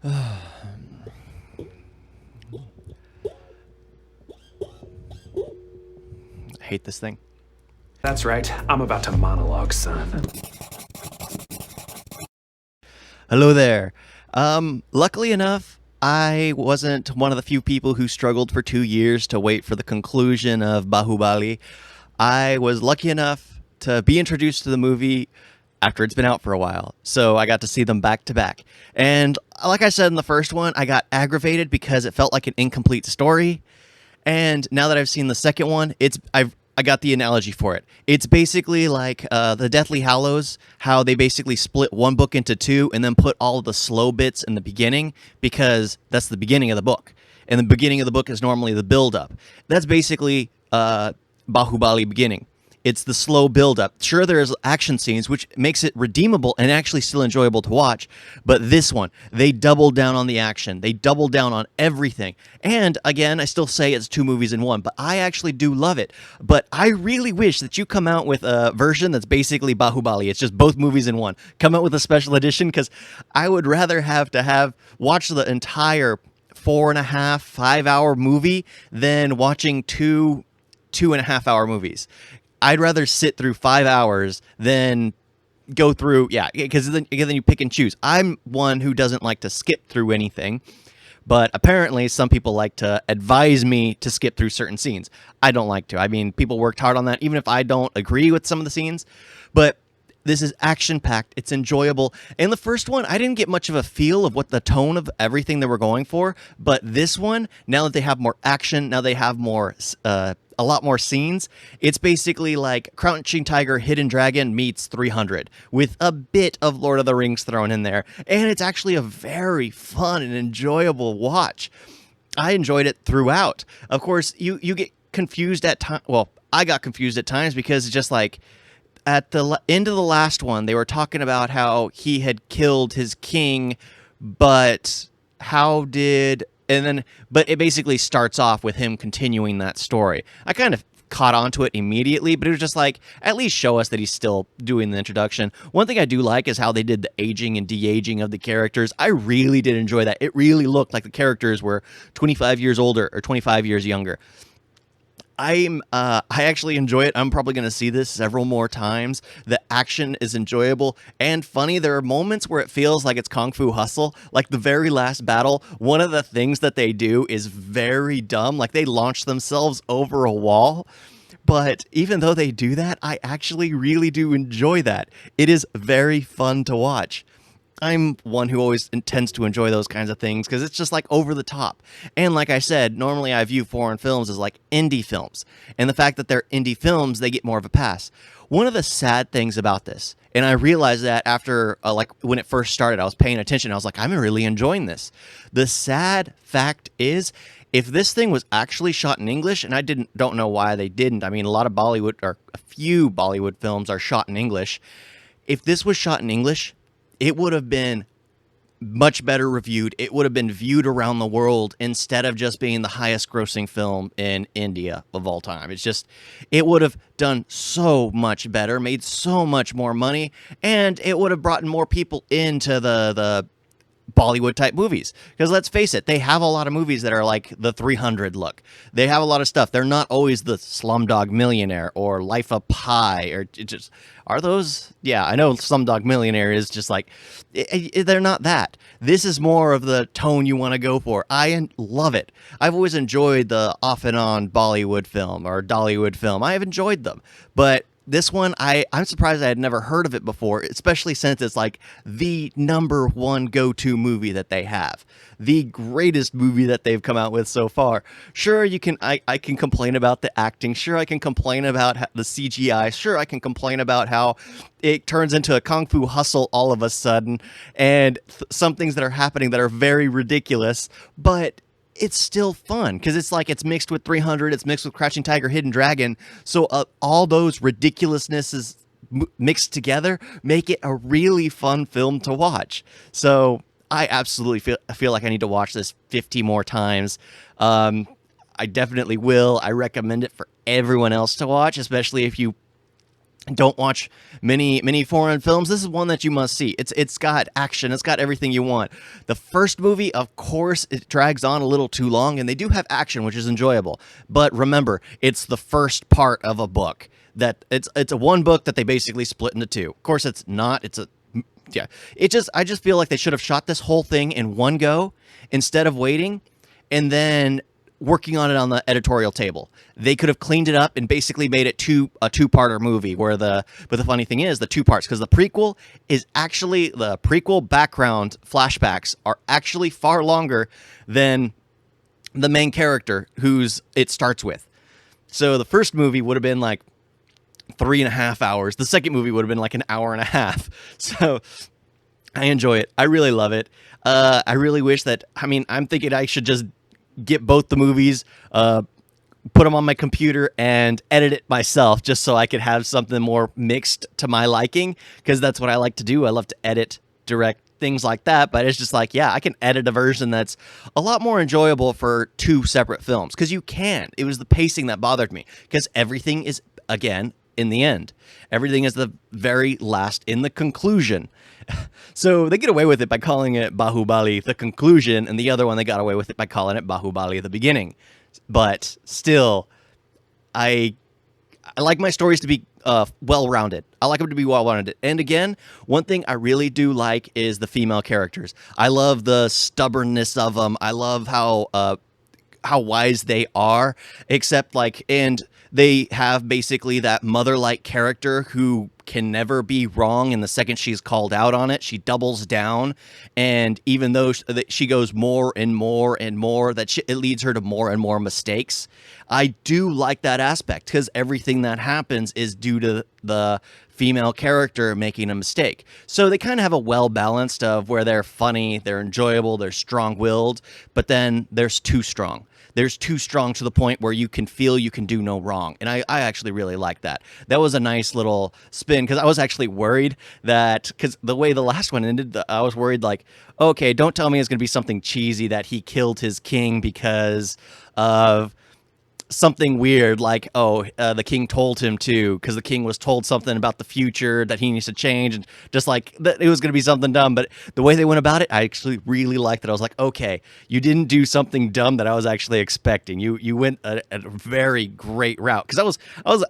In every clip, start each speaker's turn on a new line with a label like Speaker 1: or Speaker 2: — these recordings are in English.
Speaker 1: I hate this thing.
Speaker 2: That's right. I'm about to monologue, son.
Speaker 1: Hello there. Luckily enough, I wasn't one of the few people who struggled for 2 years to wait for the conclusion of Baahubali. I was lucky enough to be introduced to the movie after it's been out for a while. So I got to see them back to back. And like I said in the first one, I got aggravated because it felt like an incomplete story. And now that I've seen the second one, I got the analogy for it. It's basically like the Deathly Hallows, how they basically split one book into two and then put all of the slow bits in the beginning because that's the beginning of the book. And the beginning of the book is normally the build-up. That's basically Bahubali beginning. It's the slow build-up. Sure, there's action scenes, which makes it redeemable and actually still enjoyable to watch. But this one, they doubled down on the action. They doubled down on everything. And again, I still say it's two movies in one, but I actually do love it. But I really wish that you come out with a version that's basically Bahubali. It's just both movies in one. Come out with a special edition, because I would rather have watch the entire 4.5, 5 hour movie than watching two 2.5 hour movies. I'd rather sit through 5 hours than go through, because then you pick and choose. I'm one who doesn't like to skip through anything, but apparently some people like to advise me to skip through certain scenes. I don't like to. I mean, people worked hard on that, even if I don't agree with some of the scenes, but this is action-packed. It's enjoyable. In the first one, I didn't get much of a feel of what the tone of everything they were going for, but this one, now that they have more action, now they have more a lot more scenes, it's basically like Crouching Tiger, Hidden Dragon meets 300 with a bit of Lord of the Rings thrown in there, and it's actually a very fun and enjoyable watch. I enjoyed it throughout. Of course, you get confused at times. Well, I got confused at times because it's just like, at the end of the last one, they were talking about how he had killed his king, but but it basically starts off with him continuing that story. I kind of caught onto it immediately, but it was just like, at least show us that he's still doing the introduction. One thing I do like is how they did the aging and de-aging of the characters. I really did enjoy that. It really looked like the characters were 25 years older or 25 years younger. I actually enjoy it. I'm probably going to see this several more times. The action is enjoyable and funny. There are moments where it feels like it's Kung Fu Hustle. Like the very last battle, one of the things that they do is very dumb. Like they launch themselves over a wall. But even though they do that, I actually really do enjoy that. It is very fun to watch. I'm one who always intends to enjoy those kinds of things because it's just like over the top. And like I said, normally I view foreign films as like indie films. And the fact that they're indie films, they get more of a pass. One of the sad things about this, and I realized that after, like when it first started, I was paying attention. I was like, I'm really enjoying this. The sad fact is, if this thing was actually shot in English, and I don't know why they didn't. I mean, a few Bollywood films are shot in English. If this was shot in English, it would have been much better reviewed. It would have been viewed around the world instead of just being the highest grossing film in India of all time. It would have done so much better, made so much more money, and it would have brought more people into the Bollywood type movies. Because let's face it, they have a lot of movies that are like the 300 look. They have a lot of stuff. They're not always the Slumdog Millionaire or Life of Pi or just are those. Yeah, I know Slumdog Millionaire is just like they're not that. This is more of the tone you want to go for. I love it. I've always enjoyed the off and on Bollywood film or Dollywood film. I have enjoyed them, but this one, I'm surprised I had never heard of it before, especially since it's like the number one go-to movie that they have. The greatest movie that they've come out with so far. Sure, I can complain about the acting. Sure, I can complain about the CGI. Sure, I can complain about how it turns into a Kung Fu Hustle all of a sudden, and some things that are happening that are very ridiculous, but it's still fun because it's mixed with 300, it's mixed with Crouching Tiger, Hidden Dragon. So all those ridiculousnesses mixed together make it a really fun film to watch. So I absolutely feel like I need to watch this 50 more times. I definitely will. I recommend it for everyone else to watch, especially if you don't watch many foreign films, this is one that you must see. It's got action, it's got everything you want. The first movie, of course, it drags on a little too long, and they do have action, which is enjoyable. But remember, it's the first part of a book. That it's a one book that they basically split into two. Of course, it's not. It's a yeah. I just feel like they should have shot this whole thing in one go instead of waiting and then working on it on the editorial table. They could have cleaned it up and basically made it a two-parter movie but the funny thing is the two parts, because the prequel background flashbacks are actually far longer than the main character it starts with. So the first movie would have been like 3.5 hours. The second movie would have been like an hour and a half. So I enjoy it. I really love it. I really wish that, I'm thinking I should just get both the movies, put them on my computer and edit it myself just so I could have something more mixed to my liking, because that's what I like to do. I love to edit, direct, things like that. But it's just like, yeah, I can edit a version that's a lot more enjoyable for two separate films, because you can. It was the pacing that bothered me, because everything is, again, in the end. Everything is the very last, in the conclusion. So they get away with it by calling it Baahubali the conclusion, and the other one they got away with it by calling it Baahubali the beginning. But still, I like my stories to be well-rounded. I like them to be well-rounded. And again, one thing I really do like is the female characters. I love the stubbornness of them. I love how wise they are, and they have basically that mother-like character who can never be wrong, and the second she's called out on it, she doubles down. And even though she goes more and more and more, it leads her to more and more mistakes. I do like that aspect, because everything that happens is due to the female character making a mistake. So they kind of have a well-balanced of where they're funny, they're enjoyable, they're strong-willed, but then there's too strong. There's too strong to the point where you can feel you can do no wrong. And I actually really like that. That was a nice little spin, because I was actually worried because the way the last one ended, I was worried like, okay, don't tell me it's going to be something cheesy that he killed his king because of something weird, like, the king told him to, because the king was told something about the future that he needs to change, and just like it was going to be something dumb. But the way they went about it, I actually really liked it. I was like, okay, you didn't do something dumb that I was actually expecting. You went a very great route, because I was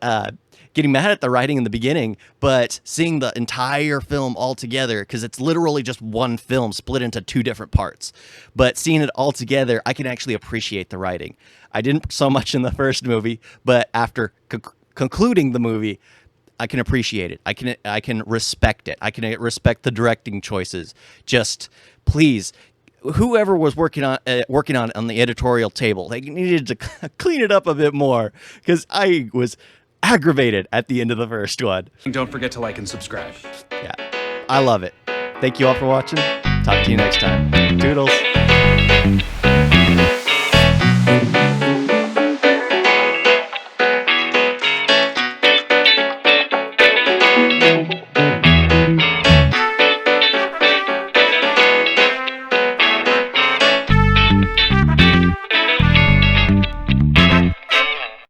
Speaker 1: getting mad at the writing in the beginning, but seeing the entire film all together, because it's literally just one film split into two different parts, but seeing it all together, I can actually appreciate the writing. I didn't so much in the first movie, but after concluding the movie, I can appreciate it. I can respect it. I can respect the directing choices. Just please, whoever was working on the editorial table, they needed to clean it up a bit more, because I was aggravated at the end of the first one.
Speaker 2: And don't forget to like and subscribe.
Speaker 1: Yeah, I love it. Thank you all for watching. Talk to you next time. Toodles.